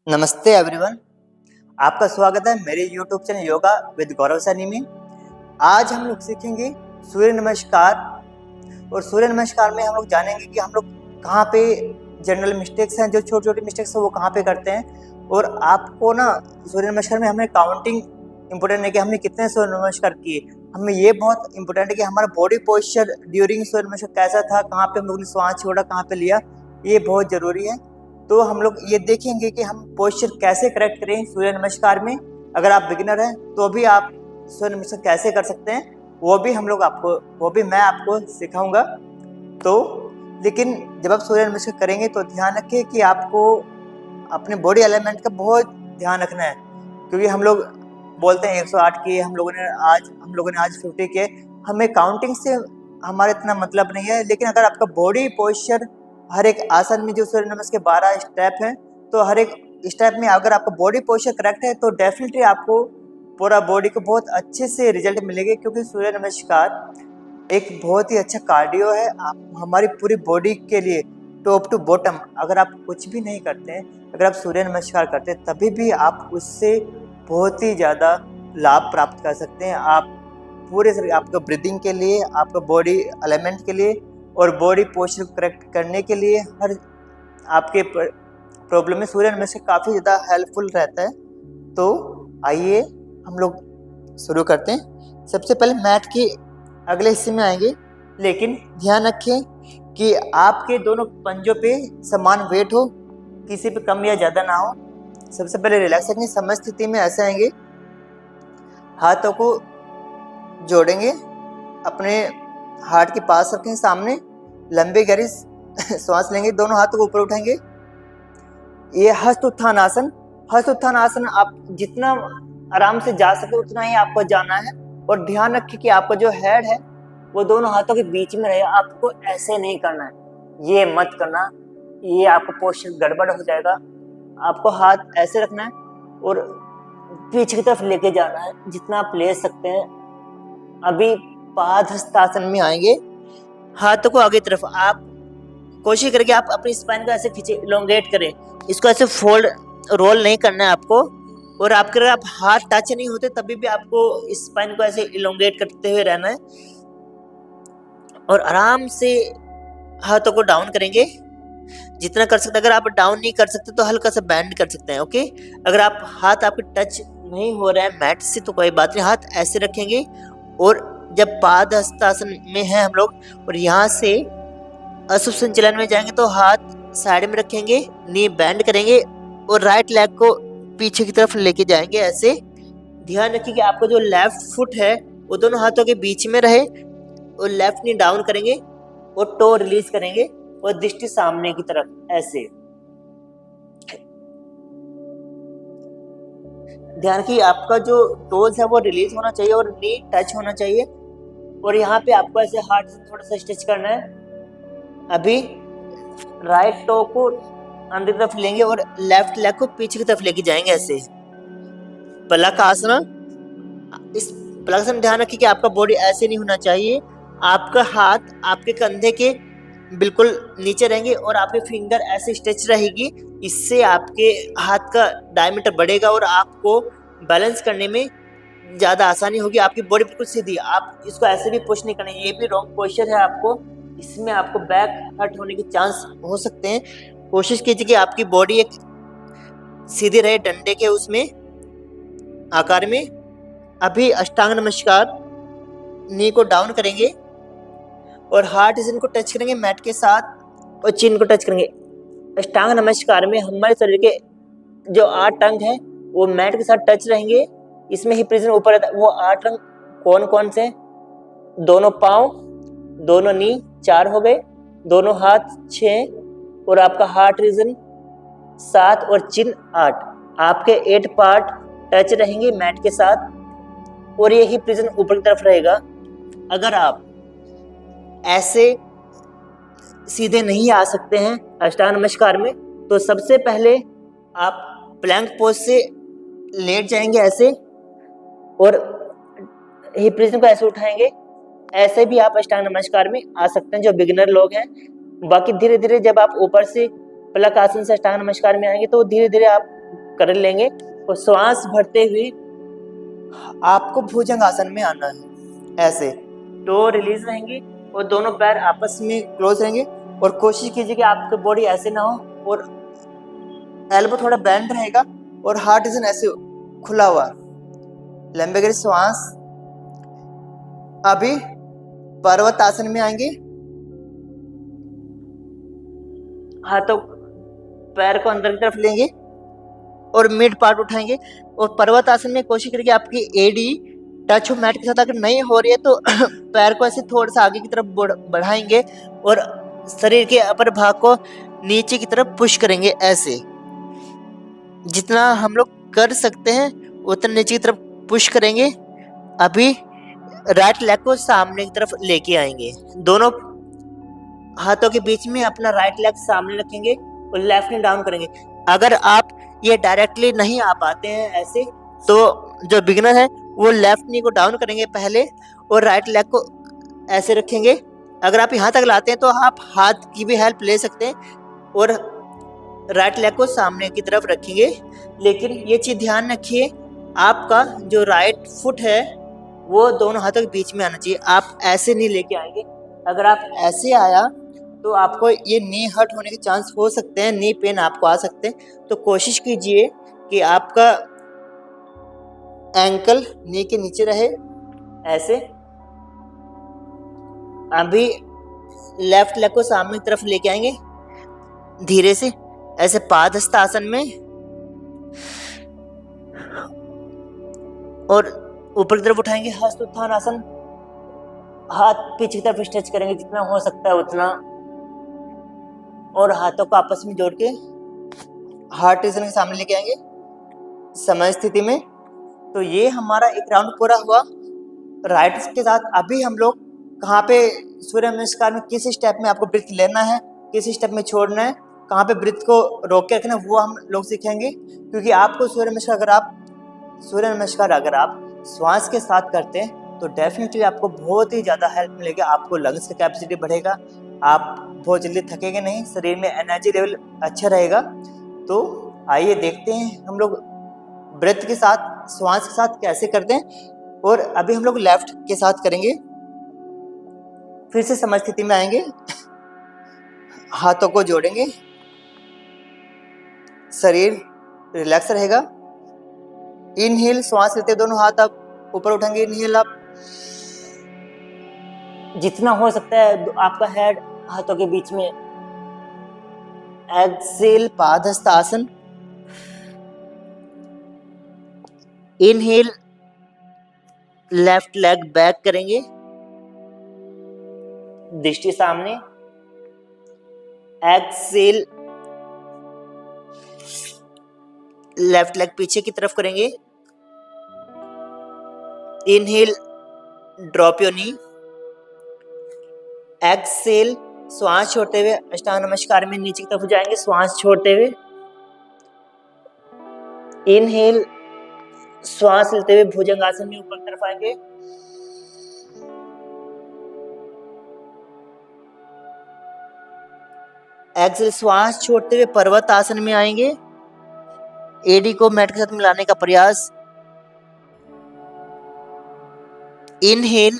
नमस्ते एवरीवन। आपका स्वागत है मेरे YouTube चैनल योगा विद गौरव सैनी में। आज हम लोग सीखेंगे सूर्य नमस्कार। और सूर्य नमस्कार में हम लोग जानेंगे कि हम लोग कहाँ पे जनरल मिस्टेक्स हैं, जो छोटी छोटी मिस्टेक्स हैं वो कहाँ पे करते हैं। और आपको ना सूर्य नमस्कार में हमें काउंटिंग इम्पोर्टेंट है कि हमने कितने सूर्य नमस्कार किए। हमें ये बहुत इंपॉर्टेंट है कि हमारा बॉडी पोस्चर ड्यूरिंग सूर्य नमस्कार कैसा था, कहाँ पे हम लोग ने श्वास छोड़ा, कहाँ पे लिया, ये बहुत ज़रूरी है। तो हम लोग ये देखेंगे कि हम पोस्चर कैसे करेक्ट करें सूर्य नमस्कार में। अगर आप बिगिनर हैं तो भी आप सूर्य नमस्कार कैसे कर सकते हैं वो भी मैं आपको सिखाऊंगा। तो लेकिन जब आप सूर्य नमस्कार करेंगे तो ध्यान रखें कि आपको अपने बॉडी एलिमेंट का बहुत ध्यान रखना है, क्योंकि हम लोग बोलते हैं 108 किए, हम लोगों ने आज 50 किए। हमें काउंटिंग से हमारा इतना मतलब नहीं है, लेकिन अगर आपका बॉडी पोस्चर हर एक आसन में जो सूर्य नमस्कार के 12 स्टेप हैं, तो हर एक स्टेप में अगर आपका बॉडी पोस्चर करेक्ट है तो डेफिनेटली आपको पूरा बॉडी को बहुत अच्छे से रिजल्ट मिलेंगे। क्योंकि सूर्य नमस्कार एक बहुत ही अच्छा कार्डियो है आप हमारी पूरी बॉडी के लिए, टॉप टू बॉटम। अगर आप कुछ भी नहीं करते हैं, अगर आप सूर्य नमस्कार करते हैं, तभी भी आप उससे बहुत ही ज़्यादा लाभ प्राप्त कर सकते हैं। आप पूरे शरीर, आपका ब्रीदिंग के लिए, आपका बॉडी एलिमेंट के लिए और बॉडी पोस्चर करेक्ट करने के लिए, हर आपके प्रॉब्लम में सूर्य नमस्कार काफ़ी ज़्यादा हेल्पफुल रहता है। तो आइए हम लोग शुरू करते हैं। सबसे पहले मैट के अगले हिस्से में आएंगे, लेकिन ध्यान रखें कि आपके दोनों पंजों पे समान वेट हो, किसी पे कम या ज़्यादा ना हो। सबसे पहले रिलैक्स रखेंगे, समझ स्थिति में ऐसे आएंगे, हाथों को जोड़ेंगे, अपने हार्ट के पास रखें सामने, लंबी गहरी सांस लेंगे, दोनों हाथों को ऊपर उठाएंगे। ये हस्त उत्थान आसन। हस्त उत्थान आसन आप जितना आराम से जा सके उतना ही आपको जाना है। और ध्यान रखिए कि आपका जो हेड है वो दोनों हाथों के बीच में रहे। आपको ऐसे नहीं करना है, ये मत करना, ये आपका पोस्चर गड़बड़ हो जाएगा। आपको हाथ ऐसे रखना है और पीछे की तरफ लेके जाना है जितना आप ले सकते हैं। अभी पादहस्तासन में आएंगे, हाथों को आगे तरफ आप कोशिश करके आप अपनी स्पाइन को ऐसे खींचे, इलोंगेट करें, इसको ऐसे फोल्ड रोल नहीं करना है आपको। और आपके अगर आप हाथ टच नहीं होते तभी भी आपको स्पाइन को ऐसे इलोंगेट करते हुए रहना है। और आराम से हाथों को डाउन करेंगे जितना कर सकते। अगर आप डाउन नहीं कर सकते तो हल्का सा बैंड कर सकते हैं, ओके। अगर आप हाथ आपके टच नहीं हो रहा है मैट से तो कोई बात नहीं, हाथ ऐसे रखेंगे। और जब पादहस्तासन में है हम लोग और यहाँ से अशुभ संचलन में जाएंगे तो हाथ साइड में रखेंगे, नी बैंड करेंगे और राइट लेग को पीछे की तरफ लेके जाएंगे ऐसे। ध्यान रखिए कि आपका जो लेफ्ट फुट है वो दोनों हाथों के बीच में रहे और लेफ्ट नी डाउन करेंगे और टो रिलीज करेंगे और दृष्टि सामने की तरफ ऐसे। ध्यान रखिए आपका जो टोज है वो रिलीज होना चाहिए और नी टच होना चाहिए। और यहाँ पे आपको ऐसे हार्ट से थोड़ा सा स्ट्रेच करना है। अभी राइट टो को अंदर की तरफ लेंगे और लेफ्ट लेग को पीछे की तरफ लेके जाएंगे ऐसे। पलक आसना। इस पलक आसन ध्यान रखिए कि आपका बॉडी ऐसे नहीं होना चाहिए। आपका हाथ आपके कंधे के बिल्कुल नीचे रहेंगे और आपके फिंगर ऐसे स्ट्रेच रहेगी। इससे आपके हाथ का डायमीटर बढ़ेगा और आपको बैलेंस करने में ज़्यादा आसानी होगी। आपकी बॉडी बिल्कुल सीधी, आप इसको ऐसे भी पुश नहीं करना, ये भी रॉन्ग पोस्चर है। आपको इसमें आपको बैक हर्ट होने के चांस हो सकते हैं। कोशिश कीजिए कि आपकी बॉडी एक सीधी रहे, डंडे के उसमें आकार में। अभी अष्टांग नमस्कार, नी को डाउन करेंगे और हार्ट रीजन को टच करेंगे मैट के साथ और चिन को टच करेंगे। अष्टांग नमस्कार में हमारे शरीर के जो 8 अंग हैं वो मैट के साथ टच रहेंगे। इसमें हिप रीजन ऊपर रहता है। वो 8 अंग कौन कौन से? दोनों पाँव, दोनों नी 4 हो गए, दोनों हाथ 6 और आपका हार्ट रीजन 7 और चिन 8। आपके 8 पार्ट टच रहेंगे मैट के साथ और ये हिप रीजन ऊपर की तरफ रहेगा। अगर आप ऐसे सीधे नहीं आ सकते हैं अष्टांग नमस्कार में तो सबसे पहले आप प्लैंक पोज से लेट जाएंगे ऐसे और हिप रीजन को ऐसे उठाएंगे। ऐसे भी आप अष्टांग नमस्कार में आ सकते हैं जो बिगिनर लोग हैं। बाकी धीरे धीरे जब आप ऊपर से पलक आसन से अष्टांग नमस्कार में आएंगे तो धीरे धीरे आप कर लेंगे और श्वास भरते हुए आपको भुजंग आसन में आना है। ऐसे तो रिलीज रहेंगे और दोनों पैर आपस में क्लोज रहेंगे और कोशिश कीजिए कि आपकी बॉडी ऐसे ना हो और एल्बो थोड़ा बेंड रहेगा और हार्ट रीजन ऐसे खुला हुआ। लंबे गहरी श्वास। अभी पर्वत आसन में आएंगे, हाथों पैर को अंदर की तरफ लेंगे और मिड पार्ट उठाएंगे और पर्वत आसन में कोशिश करेंगे आपकी एडी टच हो मैट के साथ। अगर नहीं हो रही है तो पैर को ऐसे थोड़ा सा आगे की तरफ बढ़ाएंगे और शरीर के अपर भाग को नीचे की तरफ पुश करेंगे। ऐसे जितना हम लोग कर सकते हैं उतना नीचे की तरफ पुश करेंगे। अभी राइट लेग को सामने की तरफ लेके आएंगे, दोनों हाथों के बीच में अपना राइट लेग सामने रखेंगे और लेफ्ट नी डाउन करेंगे। अगर आप ये डायरेक्टली नहीं आ पाते हैं ऐसे, तो जो बिगिनर है वो लेफ्ट नी को डाउन करेंगे पहले और राइट लेग को ऐसे रखेंगे। अगर आप यहाँ तक लाते हैं तो आप हाथ की भी हेल्प ले सकते हैं और राइट लेग को सामने की तरफ रखेंगे। लेकिन ये चीज़ ध्यान रखिए, आपका जो राइट फुट है वो दोनों हाथों के बीच में आना चाहिए। आप ऐसे नहीं लेके आएंगे। अगर आप ऐसे आया तो आपको ये नी हर्ट होने के चांस हो सकते हैं, नी पेन आपको आ सकते हैं। तो कोशिश कीजिए कि आपका एंकल नी के नीचे रहे। ऐसे अभी लेफ्ट लेग को सामने की तरफ लेके आएंगे धीरे से, ऐसे पादहस्त आसन में, और ऊपर की तरफ उठाएंगे हस्त उत्थान आसन। हाथ पीछे की तरफ स्ट्रेच करेंगे जितना हो सकता है उतना और हाथों को आपस में जोड़ के हार्ट रीजन के सामने लेके आएंगे समय स्थिति में। तो ये हमारा एक राउंड पूरा हुआ राइट के साथ। अभी हम लोग कहाँ पे सूर्य नमस्कार में किस स्टेप में आपको ब्रीथ लेना है, किस स्टेप में छोड़ना है, कहाँ पे ब्रीथ को रोक के रखना है, वो हम लोग सीखेंगे। क्योंकि आपको सूर्य नमस्कार अगर आप श्वास के साथ करते हैं तो डेफिनेटली आपको बहुत ही ज़्यादा हेल्प मिलेगी। आपको लंग्स का कैपेसिटी बढ़ेगा, आप बहुत जल्दी थकेंगे नहीं, शरीर में एनर्जी लेवल अच्छा रहेगा। तो आइए देखते हैं हम लोग ब्रेथ के साथ, श्वास के साथ कैसे करते हैं। और अभी हम लोग लेफ्ट के साथ करेंगे। फिर से समझ स्थिति में आएंगे, हाथों को जोड़ेंगे, शरीर रिलैक्स रहेगा। इनहेल श्वास लेते दोनों हाथ आप ऊपर उठाएंगे। इनहेल आप जितना हो सकता है आपका हेड हाथों के बीच में। एक्सेल पादहस्त आसन। इनहेल लेफ्ट लेग बैक करेंगे, दृष्टि सामने। एक्सेल लेफ्ट लेग पीछे की तरफ करेंगे। Inhale drop your knee. Exhale श्वास छोड़ते हुए अष्टांग नमस्कार में नीचे की तरफ जाएंगे, श्वास छोड़ते हुए। इनहेल श्वास लेते हुए भुजंग आसन में ऊपर की तरफ आएंगे। एक्सेल श्वास छोड़ते हुए पर्वत आसन में आएंगे। एडी को मैट के साथ मिलाने का प्रयास। इनहेल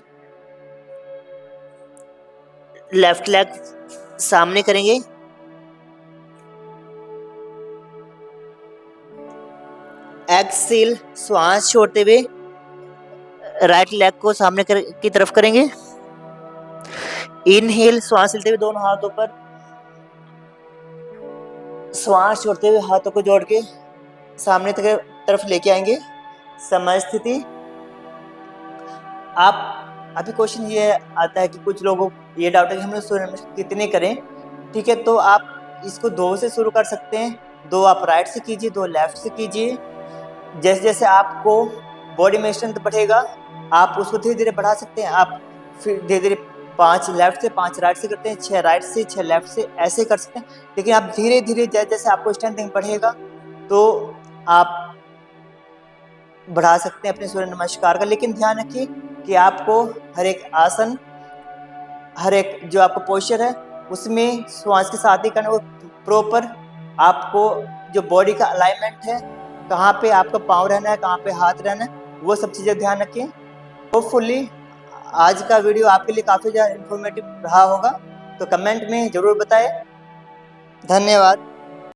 लेफ्ट लेग सामने करेंगे। एक्सेल श्वास छोड़ते हुए राइट लेग को सामने की तरफ करेंगे। इनहेल श्वास लेते हुए दोनों हाथों पर, श्वास छोड़ते हुए हाथों को जोड़ के सामने तरफ लेके आएंगे समय स्थिति। आप अभी क्वेश्चन ये आता है कि कुछ लोगों को ये डाउट है कि हम लोग सूर्य नमस्कार कितने करें। ठीक है, तो आप इसको 2 से शुरू कर सकते हैं। 2 आप राइट से कीजिए, 2 लेफ्ट से कीजिए। जैसे जैसे आपको बॉडी में स्ट्रेंथ बढ़ेगा आप उसको धीरे धीरे बढ़ा सकते हैं। आप फिर धीरे धीरे 5 लेफ्ट से 5 राइट से करते हैं, 6 राइट से 6 लेफ्ट से, ऐसे कर सकते हैं। लेकिन आप धीरे धीरे जैसे जैसे आपको स्ट्रेंथ बढ़ेगा तो आप बढ़ा सकते हैं अपने सूर्य नमस्कार का। लेकिन ध्यान रखिए कि आपको हर एक आसन, हर एक जो आपका पोस्चर है उसमें श्वास के साथ ही करना, वो प्रॉपर आपको जो बॉडी का अलाइनमेंट है कहाँ पे आपका पाँव रहना है, कहाँ पे हाथ रहना है, वो सब चीज़ें ध्यान रखें। होपफुली आज का वीडियो आपके लिए काफ़ी ज़्यादा इन्फॉर्मेटिव रहा होगा, तो कमेंट में ज़रूर बताएं। धन्यवाद।